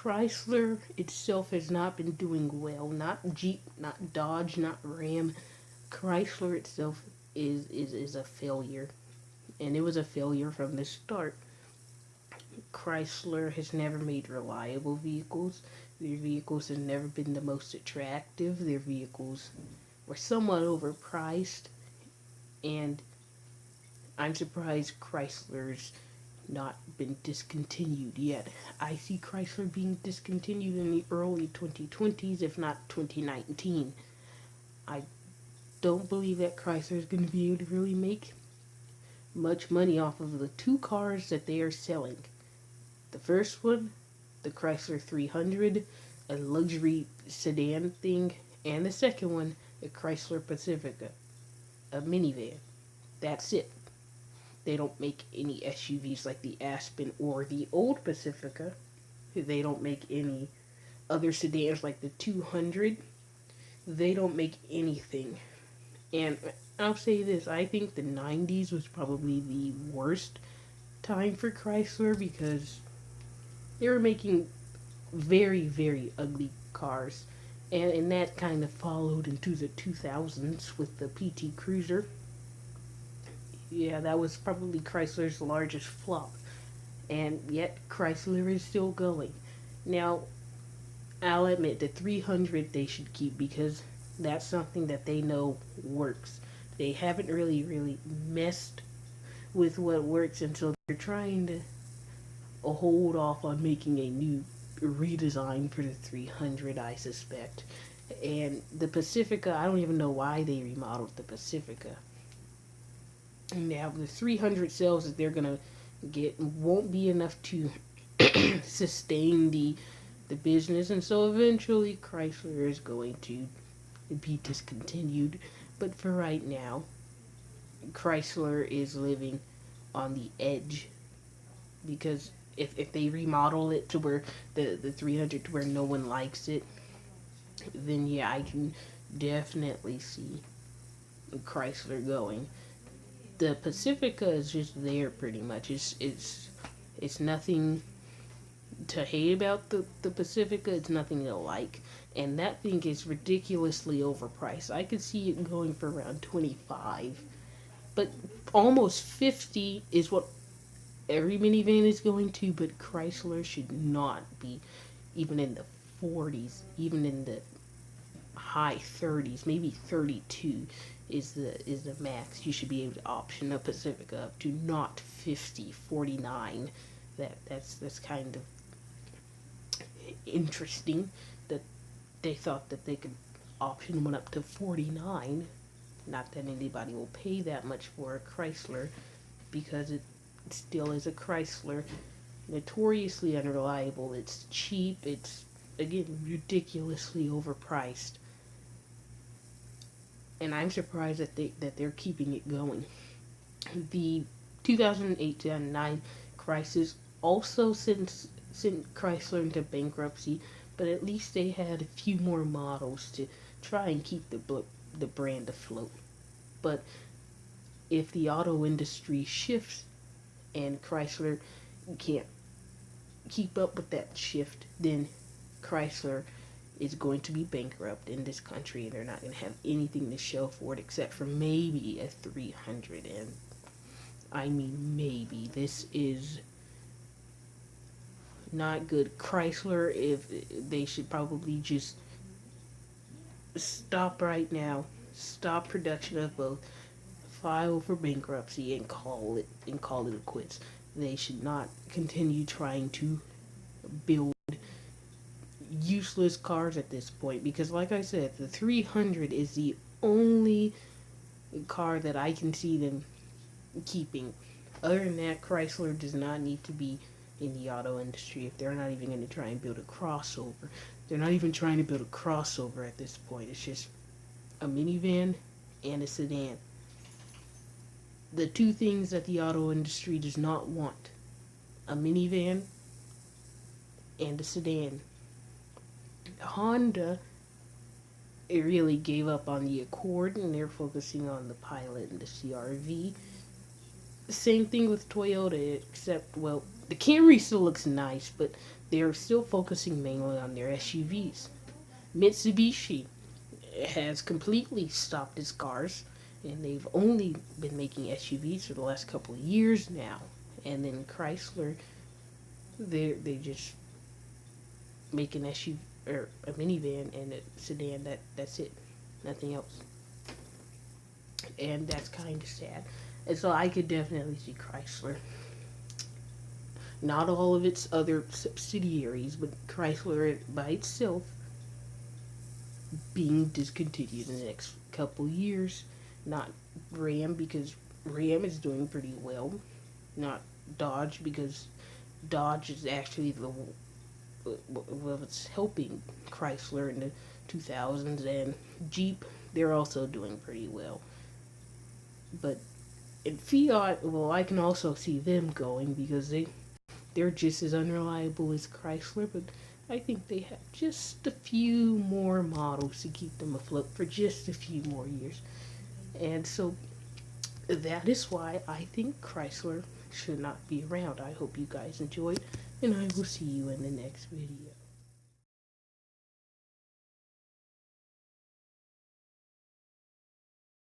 Chrysler itself has not been doing well. Not Jeep, not Dodge, not Ram. Chrysler itself is a failure. And it was a failure from the start. Chrysler has never made reliable vehicles. Their vehicles have never been the most attractive. Their vehicles were somewhat overpriced. And I'm surprised Chrysler's not been discontinued yet. I see Chrysler being discontinued in the early 2020s, if not 2019. I don't believe that Chrysler is going to be able to really make much money off of the two cars that they are selling. The first one, the Chrysler 300, a luxury sedan thing, and the second one, the Chrysler Pacifica, a minivan. That's it. They don't make any SUVs like the Aspen or the old Pacifica. They don't make any other sedans like the 200. They don't make anything. And I'll say this, I think the 90s was probably the worst time for Chrysler because they were making very, very ugly cars. And that kind of followed into the 2000s with the PT Cruiser. Yeah, that was probably Chrysler's largest flop. And yet, Chrysler is still going. Now, I'll admit the 300 they should keep because that's something that they know works. They haven't really messed with what works until they're trying to hold off on making a new redesign for the 300, I suspect. And the Pacifica, I don't even know why they remodeled the Pacifica. Now, the 300 sales that they're going to get won't be enough to sustain the business, and so eventually Chrysler is going to be discontinued. But for right now, Chrysler is living on the edge because if they remodel it to where the 300 to where no one likes it, then yeah, I can definitely see Chrysler going. The Pacifica is just there pretty much. It's nothing to hate about the Pacifica. It's nothing to like, and that thing is ridiculously overpriced. I could see it going for around 25, but almost 50 is what every minivan is going to. But Chrysler should not be even in the 40s, even in the high 30s, maybe 32 is the max you should be able to option a Pacifica up to, not 50, 49. That's kind of interesting that they thought that they could option one up to 49. Not that anybody will pay that much for a Chrysler because it still is a Chrysler. Notoriously unreliable. It's cheap. It's, again, ridiculously overpriced. And I'm surprised that they're keeping it going. The 2008-2009 crisis also sent Chrysler into bankruptcy, but at least they had a few more models to try and keep the brand afloat. But if the auto industry shifts and Chrysler can't keep up with that shift, then Chrysler is going to be bankrupt in this country, and they're not going to have anything to show for it except for maybe a 300. And I mean, maybe this is not good. Chrysler, if they should probably just stop right now, stop production of both, file for bankruptcy, and call it a quits. They should not continue trying to build useless cars at this point because, like I said, the 300 is the only car that I can see them keeping. Other than that, Chrysler does not need to be in the auto industry. If they're not even going to try and build a crossover, they're not even trying to build a crossover at this point. It's just a minivan and a sedan. The two things that the auto industry does not want: a minivan and a sedan. Honda, it really gave up on the Accord and they're focusing on the Pilot and the CRV. Same thing with Toyota, except, well, The Camry still looks nice, but they're still focusing mainly on their SUVs. Mitsubishi has completely stopped its cars, and they've only been making SUVs for the last couple of years now. And then Chrysler, they just make an SUV or a minivan and a sedan. That's it, nothing else. And that's kind of sad. And so I could definitely see Chrysler, not all of its other subsidiaries, but Chrysler by itself being discontinued in the next couple years. Not Ram, because Ram is doing pretty well. Not Dodge, because Dodge is actually the what's helping Chrysler in the 2000s, and Jeep, they're also doing pretty well. But in Fiat, well, I can also see them going because they're just as unreliable as Chrysler, but I think they have just a few more models to keep them afloat for just a few more years. And so that is why I think Chrysler should not be around. I hope you guys enjoyed, and I will see you in the next video.